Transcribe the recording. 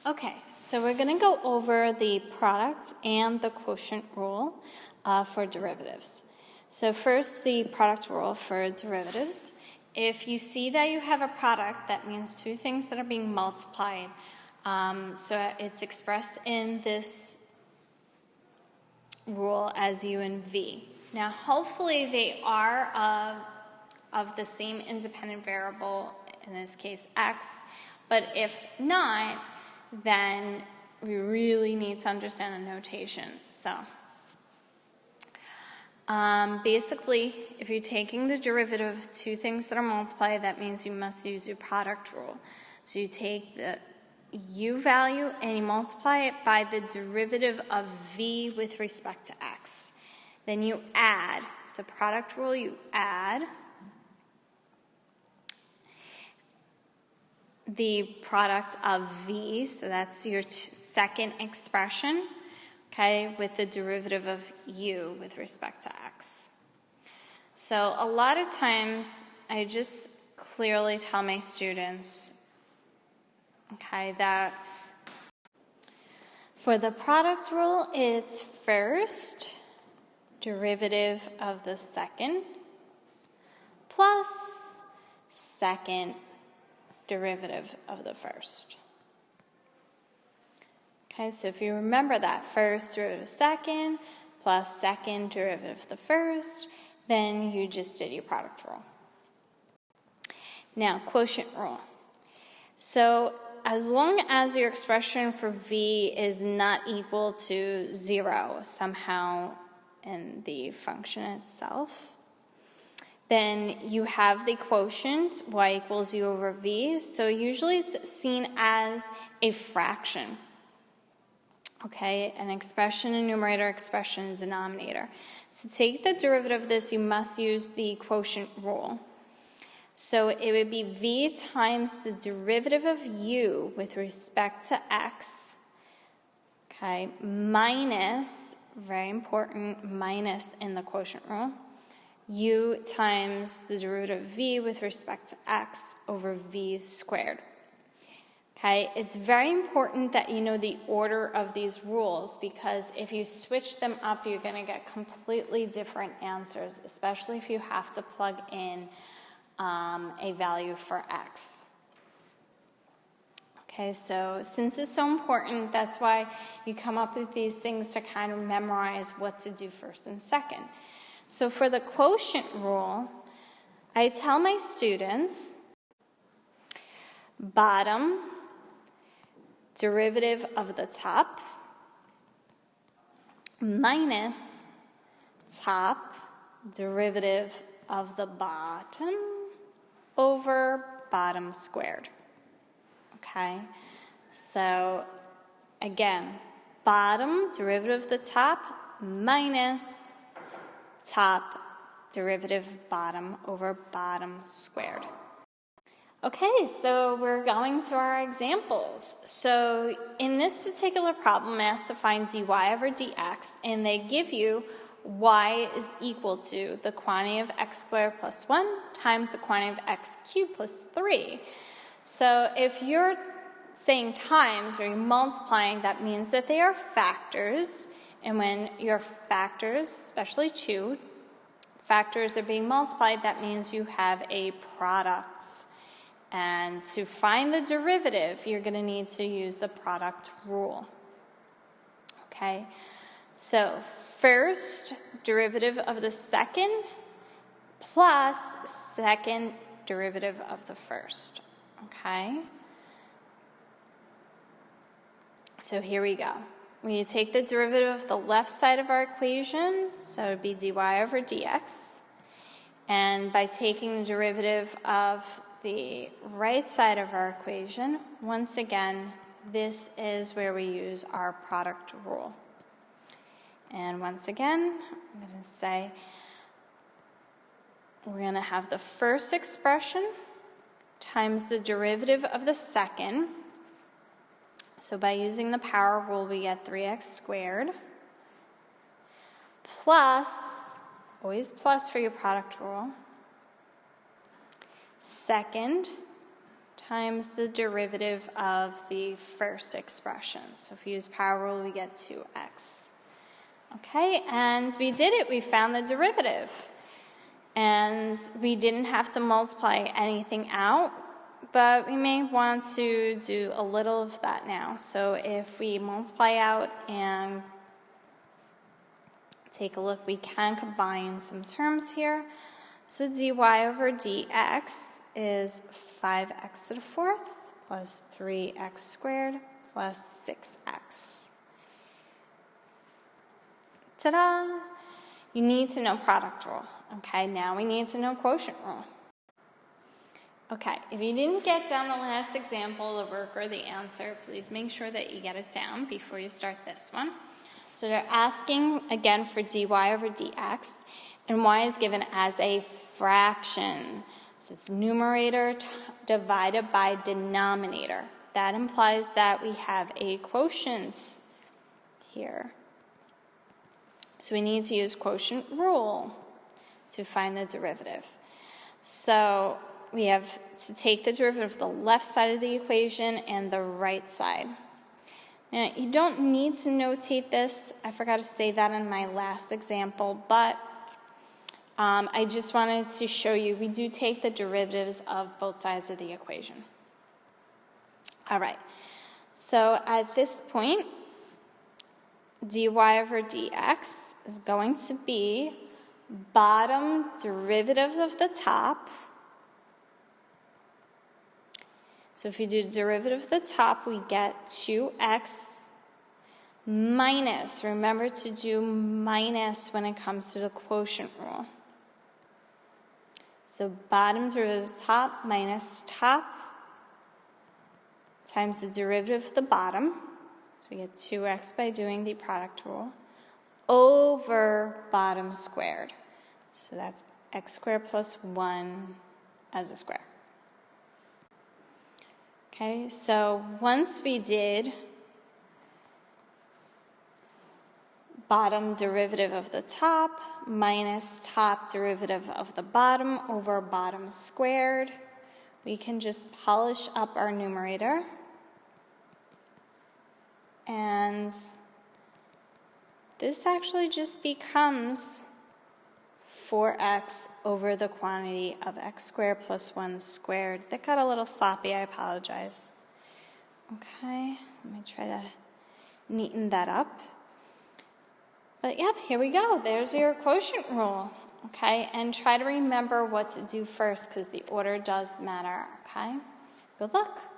Okay, so we're going to go over the product and the quotient rule for derivatives. So first, the product rule for derivatives. If you see that you have a product, that means two things that are being multiplied. So it's expressed in this rule as u and v. Now, hopefully they are of the same independent variable, in this case x, but if not, then we really need to understand the notation. So basically, if you're taking the derivative of two things that are multiplied, that means you must use your product rule. So you take the u value and you multiply it by the derivative of v with respect to x. Then you add, so product rule, you add the product of v, so that's your second expression, okay, with the derivative of u with respect to x. So a lot of times I just clearly tell my students, okay, that for the product rule, it's first derivative of the second plus second derivative of the first. Okay, so if you remember that, first derivative of second plus second derivative of the first, then you just did your product rule. Now, quotient rule. So as long as your expression for v is not equal to 0 somehow in the function itself, then you have the quotient, y equals u over v. So usually it's seen as a fraction. Okay, an expression in numerator, expression in denominator. So to take the derivative of this, you must use the quotient rule. So it would be v times the derivative of u with respect to x, okay, minus, very important, minus in the quotient rule, u times the derivative of v with respect to x over v squared. Okay, it's very important that you know the order of these rules, because if you switch them up, you're going to get completely different answers, especially if you have to plug in a value for x. Okay, so since it's so important, that's why you come up with these things to kind of memorize what to do first and second. So for the quotient rule, I tell my students bottom derivative of the top minus top derivative of the bottom over bottom squared. Okay, so again, bottom derivative of the top minus top derivative bottom over bottom squared. Okay, so we're going to our examples. So in this particular problem, I asked to find dy over dx, and they give you y is equal to the quantity of x squared plus 1 times the quantity of x cubed plus 3. So if you're saying times or you're multiplying, that means that they are factors. And when your factors, especially two factors, are being multiplied, that means you have a product. And to find the derivative, you're going to need to use the product rule. Okay, so first derivative of the second plus second derivative of the first. Okay, so here we go. We take the derivative of the left side of our equation, so it would be dy over dx. And by taking the derivative of the right side of our equation, once again, this is where we use our product rule. And once again, I'm going to say we're going to have the first expression times the derivative of the second. So by using the power rule, we get 3x squared plus, always plus for your product rule, second times the derivative of the first expression. So if we use power rule, we get 2x. Okay, and we did it. We found the derivative. And we didn't have to multiply anything out, but we may want to do a little of that now. So if we multiply out and take a look, we can combine some terms here. So dy over dx is 5x to the fourth plus 3x squared plus 6x. Ta-da! You need to know product rule. Okay, now we need to know quotient rule. Okay, if you didn't get down the last example, the work or the answer, please make sure that you get it down before you start this one. So they're asking, again, for dy over dx, and y is given as a fraction. So it's numerator divided by denominator. That implies that we have a quotient here. So we need to use quotient rule to find the derivative. So we have to take the derivative of the left side of the equation and the right side. Now, you don't need to notate this. I forgot to say that in my last example, but I just wanted to show you we do take the derivatives of both sides of the equation. All right, so at this point, dy over dx is going to be bottom derivative of the top. So if you do derivative of the top, we get 2x minus. Remember to do minus when it comes to the quotient rule. So bottom derivative of the top minus top times the derivative of the bottom. So we get 2x by doing the product rule over bottom squared. So that's x squared plus 1 as a square. Okay, so once we did bottom derivative of the top minus top derivative of the bottom over bottom squared, we can just polish up our numerator. And this actually just becomes 4x over the quantity of x squared plus 1 squared. That got a little sloppy, I apologize. Okay, let me try to neaten that up. But yep, here we go. There's your quotient rule. Okay, and try to remember what to do first because the order does matter. Okay, good luck.